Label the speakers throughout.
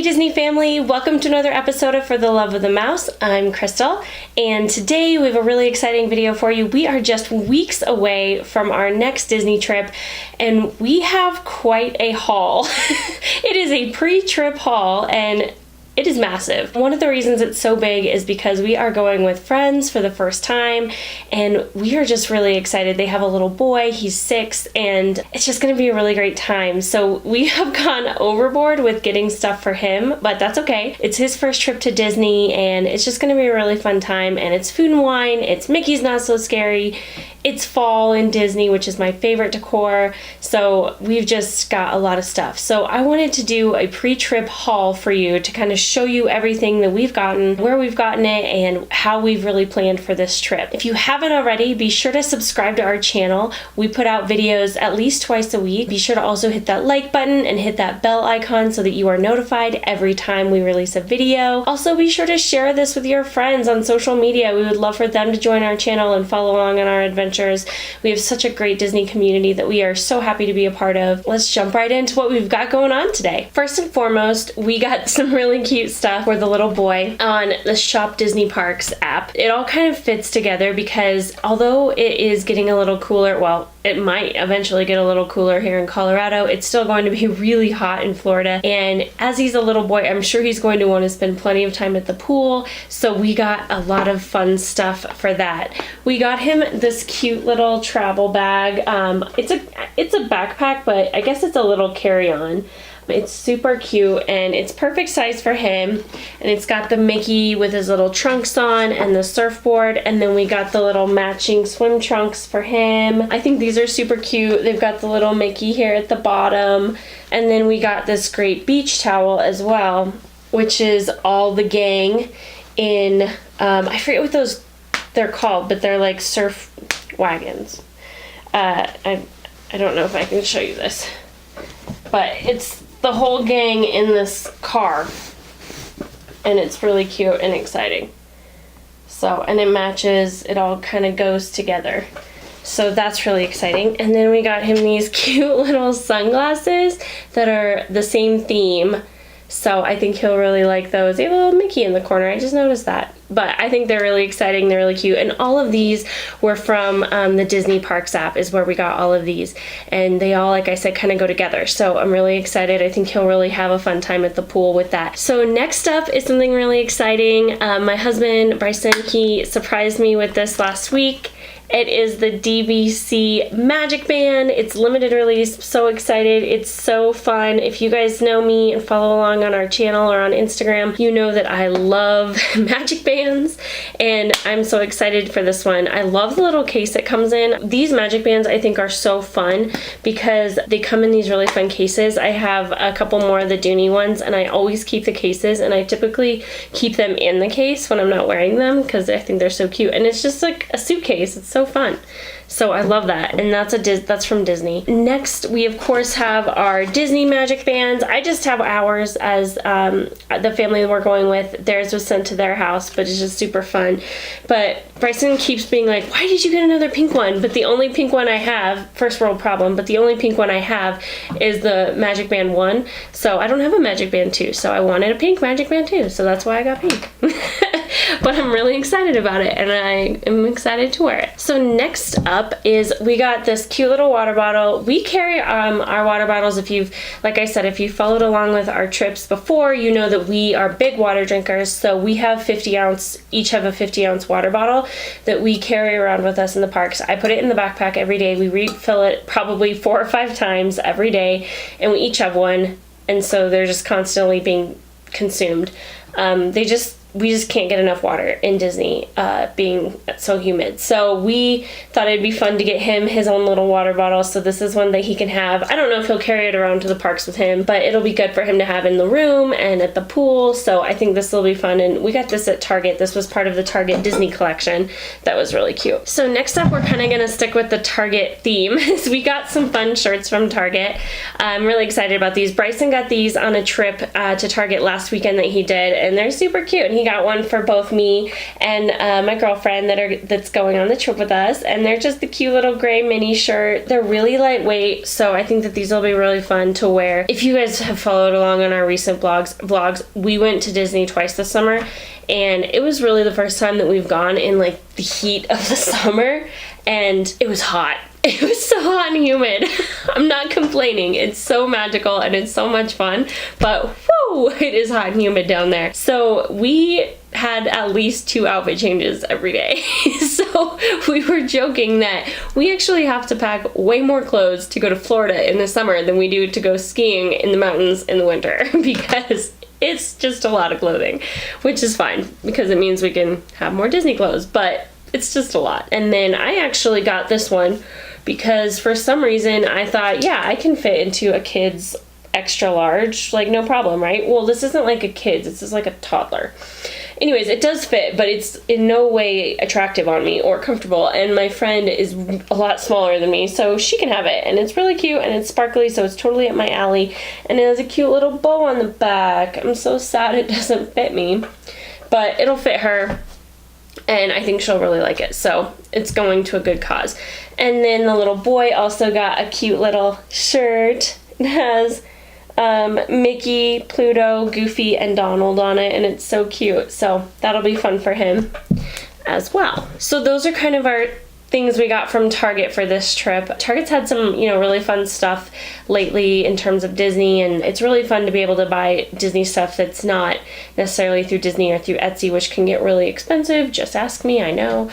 Speaker 1: Disney family, welcome to another episode of For the Love of the Mouse. I'm Crystal, and today we have a really exciting video for you. We are just weeks away from our next Disney trip, and we have quite a haul. It is a pre-trip haul, and it is massive. One of the reasons it's so big is because we are going with friends for the first time, and we are just really excited. They have a little boy, he's 6, and it's just gonna be a really great time. So we have gone overboard with getting stuff for him, but that's okay. It's his first trip to Disney, and it's just gonna be a really fun time, and it's food and wine, it's Mickey's Not So Scary, it's fall in Disney, which is my favorite decor, so we've just got a lot of stuff. So I wanted to do a pre-trip haul for you to kind of show you everything that we've gotten, where we've gotten it, and how we've really planned for this trip. If you haven't already, be sure to subscribe to our channel. We put out videos at least twice a week. Be sure to also hit that like button and hit that bell icon so that you are notified every time we release a video. Also, be sure to share this with your friends on social media. We would love for them to join our channel and follow along on our adventures. We have such a great Disney community that we are so happy to be a part of. Let's jump right into what we've got going on today. First and foremost, we got some really cute stuff for the little boy on the Shop Disney Parks app. It all kind of fits together because although it is getting a little cooler, well, it might eventually get a little cooler here in Colorado, it's still going to be really hot in Florida. And as he's a little boy, I'm sure he's going to want to spend plenty of time at the pool. So we got a lot of fun stuff for that. We got him this cute little travel bag. It's a backpack, but I guess it's a little carry-on. It's super cute and it's perfect size for him, and it's got the Mickey with his little trunks on and the surfboard, and then we got the little matching swim trunks for him. I think these are super cute. They've got the little Mickey here at the bottom, and then we got this great beach towel as well, which is all the gang in I forget what they're called, but they're like surf wagons. I don't know if I can show you this, but it's the whole gang in this car, and it's really cute and exciting. So, and it matches, it all kind of goes together. So that's really exciting. And then we got him these cute little sunglasses that are the same theme. So I think he'll really like those. They have a little Mickey in the corner. I just noticed that. But I think they're really exciting. They're really cute. And all of these were from the Disney Parks app is where we got all of these. And they all, like I said, kind of go together. So I'm really excited. I think he'll really have a fun time at the pool with that. So next up is something really exciting. My husband, Bryson, he surprised me with this last week. It is the DVC Magic Band. It's limited release. So excited. It's so fun. If you guys know me and follow along on our channel or on Instagram, you know that I love magic bands, and I'm so excited for this one. I love the little case it comes in. These magic bands I think are so fun because they come in these really fun cases. I have a couple more of the Dooney ones, and I always keep the cases, and I typically keep them in the case when I'm not wearing them because I think they're so cute. And it's just like a suitcase. It's so fun. So I love that, and that's from Disney. Next, we of course have our Disney magic bands. I just have ours as the family that we're going with. Theirs was sent to their house, but it's just super fun. But Bryson keeps being like, why did you get another pink one? But the only pink one I have, first world problem, but the only pink one I have is the Magic Band 1. So I don't have a Magic Band 2, so I wanted a pink Magic Band 2, so that's why I got pink. But I'm really excited about it, and I am excited to wear it. So next up is we got this cute little water bottle. We carry our water bottles. If you've, like I said, if you followed along with our trips before, you know that we are big water drinkers. So we have 50 ounce, each have a 50 ounce water bottle that we carry around with us in the parks. I put it in the backpack every day. We refill it probably 4 or 5 times every day, and we each have one. And so they're just constantly being consumed. We just can't get enough water in Disney, being so humid. So we thought it'd be fun to get him his own little water bottle. So this is one that he can have. I don't know if he'll carry it around to the parks with him, but it'll be good for him to have in the room and at the pool. So I think this will be fun. And we got this at Target. This was part of the Target Disney collection. That was really cute. So next up, we're kind of gonna stick with the Target theme. So we got some fun shirts from Target. I'm really excited about these. Bryson got these on a trip to Target last weekend that he did, and they're super cute. And he got one for both me and my girlfriend that's going on the trip with us, and they're just the cute little gray mini shirt. They're really lightweight, so I think that these will be really fun to wear. If you guys have followed along on our recent vlogs, we went to Disney twice this summer, and it was really the first time that we've gone in like the heat of the summer, and it was hot. It was so hot and humid. I'm not complaining. It's so magical and it's so much fun, but whoo, it is hot and humid down there. So we had at least 2 outfit changes every day. So we were joking that we actually have to pack way more clothes to go to Florida in the summer than we do to go skiing in the mountains in the winter, because it's just a lot of clothing, which is fine because it means we can have more Disney clothes, but it's just a lot. And then I actually got this one because for some reason I thought, yeah, I can fit into a kid's extra large, like no problem, right? Well, this isn't like a kid's, this is like a toddler. Anyways, it does fit, but it's in no way attractive on me or comfortable, and my friend is a lot smaller than me, so she can have it, and it's really cute, and it's sparkly, so it's totally up my alley, and it has a cute little bow on the back. I'm so sad it doesn't fit me, but it'll fit her, and I think she'll really like it, so it's going to a good cause. And then the little boy also got a cute little shirt. It has Mickey, Pluto, Goofy, and Donald on it, and it's so cute, so that'll be fun for him as well. So those are kind of our things we got from Target for this trip. Target's had some, really fun stuff lately in terms of Disney, and it's really fun to be able to buy Disney stuff that's not necessarily through Disney or through Etsy, which can get really expensive. Just ask me, I know.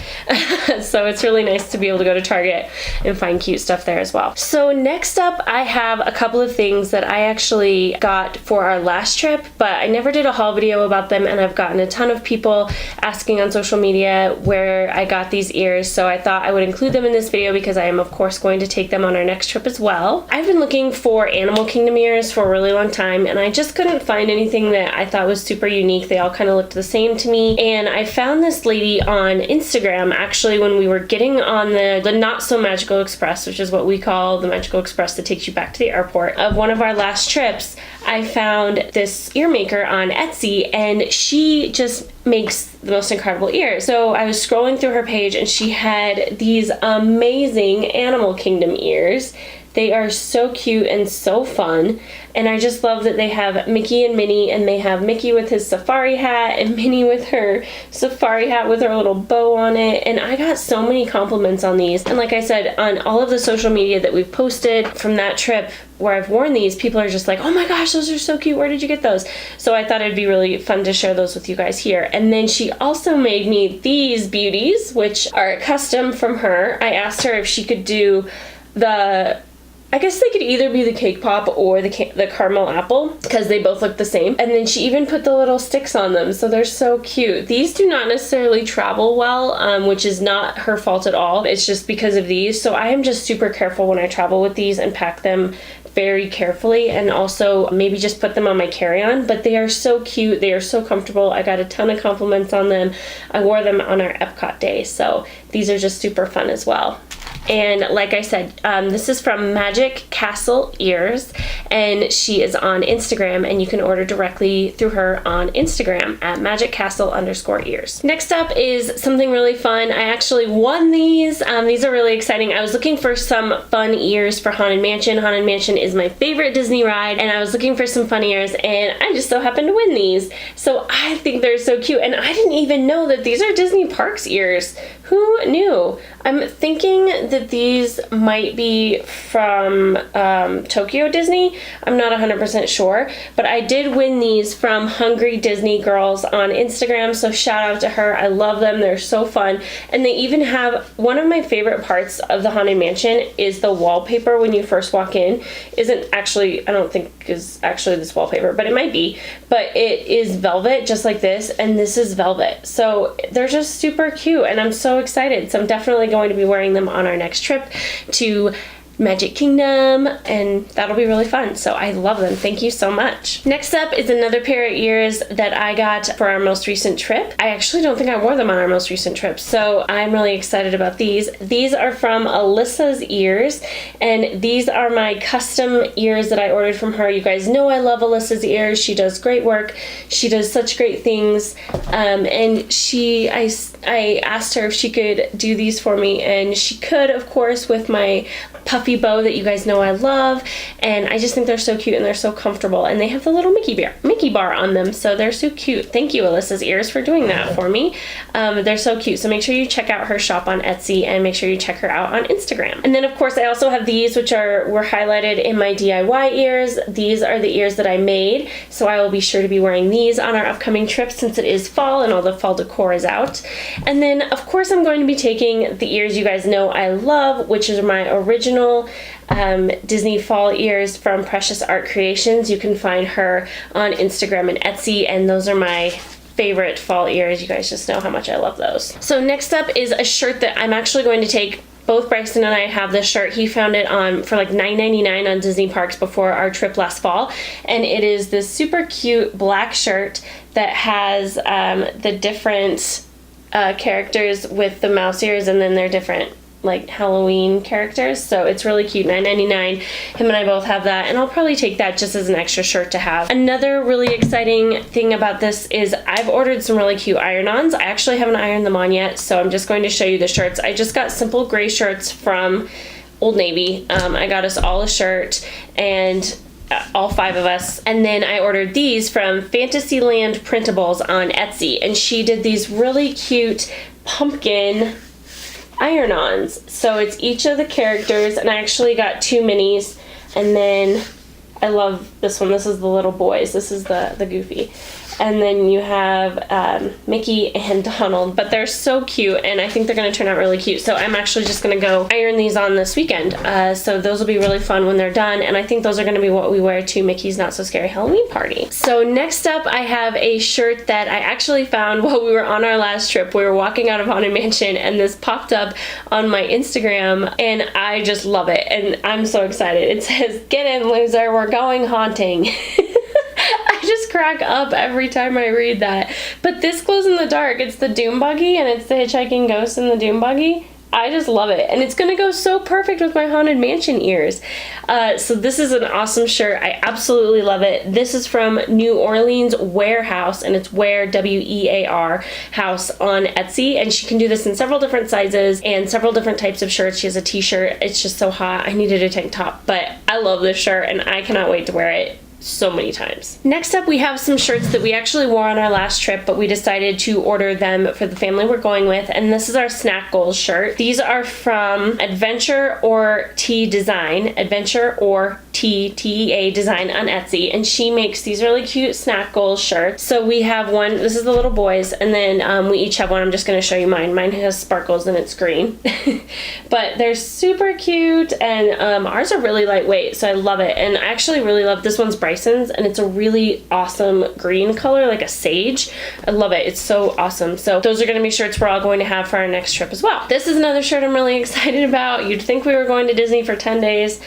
Speaker 1: So it's really nice to be able to go to Target and find cute stuff there as well. So next up, I have a couple of things that I actually got for our last trip, but I never did a haul video about them, and I've gotten a ton of people asking on social media where I got these ears, so I thought I would include them in this video because I am of course going to take them on our next trip as well. I've been looking for Animal Kingdom ears for a really long time, and I just couldn't find anything that I thought was super unique. They all kind of looked the same to me, and I found this lady on Instagram actually when we were getting on the Not So Magical Express, which is what we call the Magical Express that takes you back to the airport, of one of our last trips. I found this ear maker on Etsy, and she just makes the most incredible ears. So I was scrolling through her page, and she had these amazing Animal Kingdom ears. They are so cute and so fun, and I just love that they have Mickey and Minnie, and they have Mickey with his safari hat and Minnie with her safari hat with her little bow on it, and I got so many compliments on these. And like I said, on all of the social media that we've posted from that trip where I've worn these, people are just like, oh my gosh, those are so cute, where did you get those? So I thought it'd be really fun to share those with you guys here. And then she also made me these beauties, which are custom from her. I asked her if she could do I guess they could either be the cake pop or the caramel apple, because they both look the same. And then she even put the little sticks on them, so they're so cute. These do not necessarily travel well, which is not her fault at all. It's just because of these. So I am just super careful when I travel with these and pack them very carefully, and also maybe just put them on my carry-on. But they are so cute. They are so comfortable. I got a ton of compliments on them. I wore them on our Epcot day, so these are just super fun as well. And like I said, this is from Magic Castle Ears, and she is on Instagram, and you can order directly through her on Instagram at magiccastle_ears. Next up is something really fun. I actually won these. These are really exciting. I was looking for some fun ears for Haunted Mansion. Haunted Mansion is my favorite Disney ride, and I was looking for some fun ears, and I just so happened to win these. So I think they're so cute, and I didn't even know that these are Disney Parks ears. Who knew? I'm thinking that these might be from Tokyo Disney. I'm not 100% sure, but I did win these from Hungry Disney Girls on Instagram, so shout out to her. I love them. They're so fun. And they even have, one of my favorite parts of the Haunted Mansion is the wallpaper when you first walk in. Isn't actually, I don't think is actually this wallpaper, but it might be. But it is velvet, just like this, and this is velvet. So they're just super cute, and I'm so excited. So I'm definitely going to be wearing them on our next trip to Magic Kingdom, and that'll be really fun. So I love them. Thank you so much. Next up is another pair of ears that I got for our most recent trip. I actually don't think I wore them on our most recent trip, so I'm really excited about these. These are from Alyssa's Ears, and these are my custom ears that I ordered from her. You guys know I love Alyssa's Ears. She does great work. She does such great things, and I asked her if she could do these for me, and she could, of course, with my puffy bow that you guys know I love, and I just think they're so cute and they're so comfortable, and they have the little Mickey bar on them, so they're so cute. Thank you, Alyssa's Ears, for doing that for me. They're so cute, so make sure you check out her shop on Etsy, and make sure you check her out on Instagram. And then of course I also have these, which were highlighted in my DIY ears. These are the ears that I made, so I will be sure to be wearing these on our upcoming trip since it is fall and all the fall decor is out. And then of course I'm going to be taking the ears you guys know I love, which is my original Disney fall ears from Precious Art Creations. You can find her on Instagram and Etsy, and those are my favorite fall ears. You guys just know how much I love those. So next up is a shirt that I'm actually going to take. Both Bryson and I have this shirt. He found it for like $9.99 on Disney Parks before our trip last fall, and it is this super cute black shirt that has the different characters with the mouse ears, and then they're different like Halloween characters, so it's really cute. $9.99. Him and I both have that, and I'll probably take that just as an extra shirt to have. Another really exciting thing about this is I've ordered some really cute iron-ons. I actually haven't ironed them on yet, so I'm just going to show you the shirts. I just got simple gray shirts from Old Navy. I got us all a shirt, and all 5 of us, and then I ordered these from Fantasyland Printables on Etsy, and she did these really cute pumpkin iron-ons. So it's each of the characters, and I actually got 2 minis, and then I love this one. This is the little boys. This is the Goofy. And then you have Mickey and Donald, but they're so cute, and I think they're going to turn out really cute. So I'm actually just going to go iron these on this weekend. So those will be really fun when they're done, and I think those are going to be what we wear to Mickey's Not So Scary Halloween Party. So next up, I have a shirt that I actually found while we were on our last trip. We were walking out of Haunted Mansion, and this popped up on my Instagram, and I just love it, and I'm so excited. It says, "Get in, loser, we're going haunting." I just crack up every time I read that. But this glows in the dark. It's the Doom Buggy, and it's the hitchhiking ghost in the Doom Buggy. I just love it, and it's gonna go so perfect with my Haunted Mansion ears. So this is an awesome shirt. I absolutely love it. This is from New Orleans Warehouse, and it's Wear, W-E-A-R, House on Etsy, and she can do this in several different sizes and several different types of shirts. She has a t-shirt. It's just so hot. I needed a tank top, but I love this shirt, and I cannot wait to wear it so many times. Next up, we have some shirts that we actually wore on our last trip, but we decided to order them for the family we're going with, and this is our Snack Goals shirt. These are from Adventure or Tea Design, Adventure or T-E-A Design on Etsy, and she makes these really cute Snack Goals shirts. So we have one, this is the little boys, and then we each have one. I'm just going to show you mine. Mine has sparkles and it's green. But they're super cute, and ours are really lightweight, so I love it. And I actually really love, this one's Bryson's, and it's a really awesome green color, like a sage. I love it. It's so awesome. So those are going to be shirts we're all going to have for our next trip as well. This is another shirt I'm really excited about. You'd think we were going to Disney for 10 days.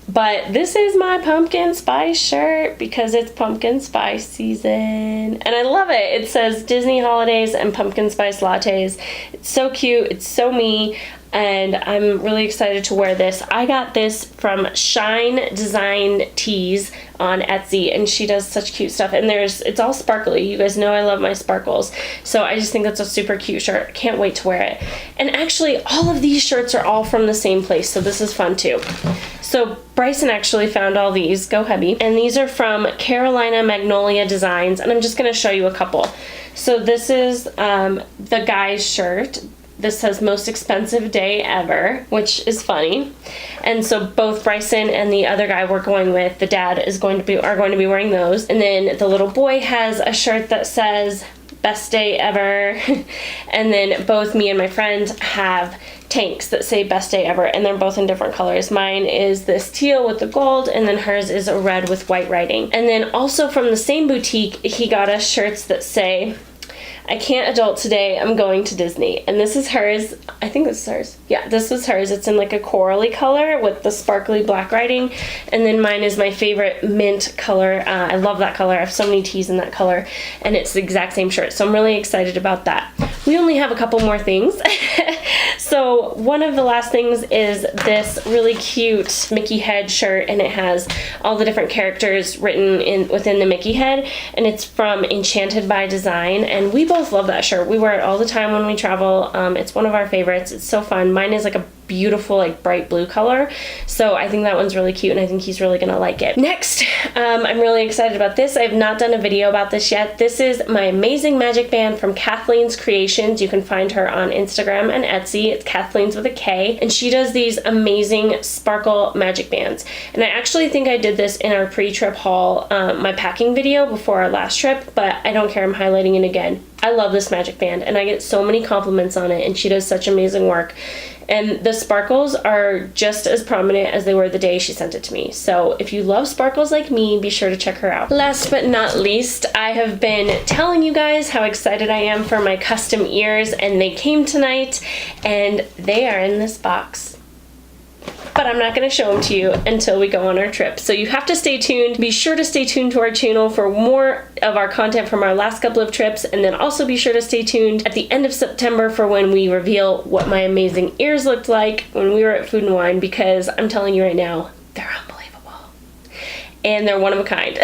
Speaker 1: But this is my pumpkin spice shirt because it's pumpkin spice season, and I love it. It says Disney holidays and pumpkin spice lattes. It's so cute. It's so me, and I'm really excited to wear this. I got this from Shine Design Tees on Etsy, and she does such cute stuff, and it's all sparkly. You guys know I love my sparkles, so I just think that's a super cute shirt. Can't wait to wear it. And actually, all of these shirts are all from the same place, so this is fun too. So Bryson actually found all these, go hubby, and these are from Carolina Magnolia Designs, and I'm just going to show you a couple. So this is the guy's shirt. This says most expensive day ever, which is funny. And so both Bryson and the other guy we're going with, the dad, are going to be wearing those. And then the little boy has a shirt that says best day ever. And then both me and my friend have tanks that say best day ever, and they're both in different colors. Mine is this teal with the gold, and then hers is a red with white writing. And then also from the same boutique, he got us shirts that say I can't adult today, I'm going to Disney. And this is hers. I think this is hers. Yeah, this was hers. It's in like a corally color with the sparkly black writing. And then mine is my favorite mint color. I love that color. I have so many tees in that color. And it's the exact same shirt. So I'm really excited about that. We only have a couple more things. So one of the last things is this really cute Mickey head shirt, and it has all the different characters written within the Mickey head, and it's from Enchanted by Design, and we both love that shirt. We wear it all the time when we travel. It's one of our favorites. It's so fun. Mine is like a beautiful like bright blue color, so I think that one's really cute, and I think he's really gonna like it. Next, I'm really excited about this. I have not done a video about this yet. This is my amazing magic band from Kathleen's Creations. You can find her on Instagram and Etsy. It's Kathleen's with a K, and she does these amazing sparkle magic bands. And I actually think I did this in our pre-trip haul, my packing video before our last trip, but I don't care, I'm highlighting it again. I love this magic band, and I get so many compliments on it, and she does such amazing work. And the sparkles are just as prominent as they were the day she sent it to me. So if you love sparkles like me, be sure to check her out. Last but not least, I have been telling you guys how excited I am for my custom ears, and they came tonight, and they are in this box. But I'm not going to show them to you until we go on our trip. So you have to stay tuned. Be sure to stay tuned to our channel for more of our content from our last couple of trips, and then also be sure to stay tuned at the end of September for when we reveal what my amazing ears looked like when we were at Food and Wine, because I'm telling you right now, they're unbelievable. And they're one of a kind.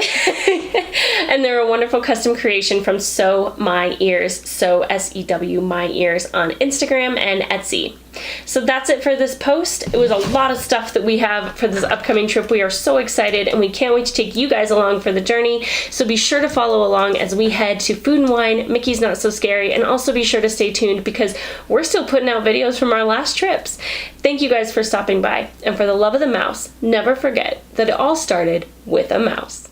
Speaker 1: And they're a wonderful custom creation from Sew My Ears, so SEW My Ears on Instagram and Etsy. So that's it for this post. It was a lot of stuff that we have for this upcoming trip. We are so excited, and we can't wait to take you guys along for the journey. So be sure to follow along as we head to Food and Wine, Mickey's Not So Scary, and also be sure to stay tuned because we're still putting out videos from our last trips. Thank you guys for stopping by, and for the love of the mouse, never forget that it all started with a mouse.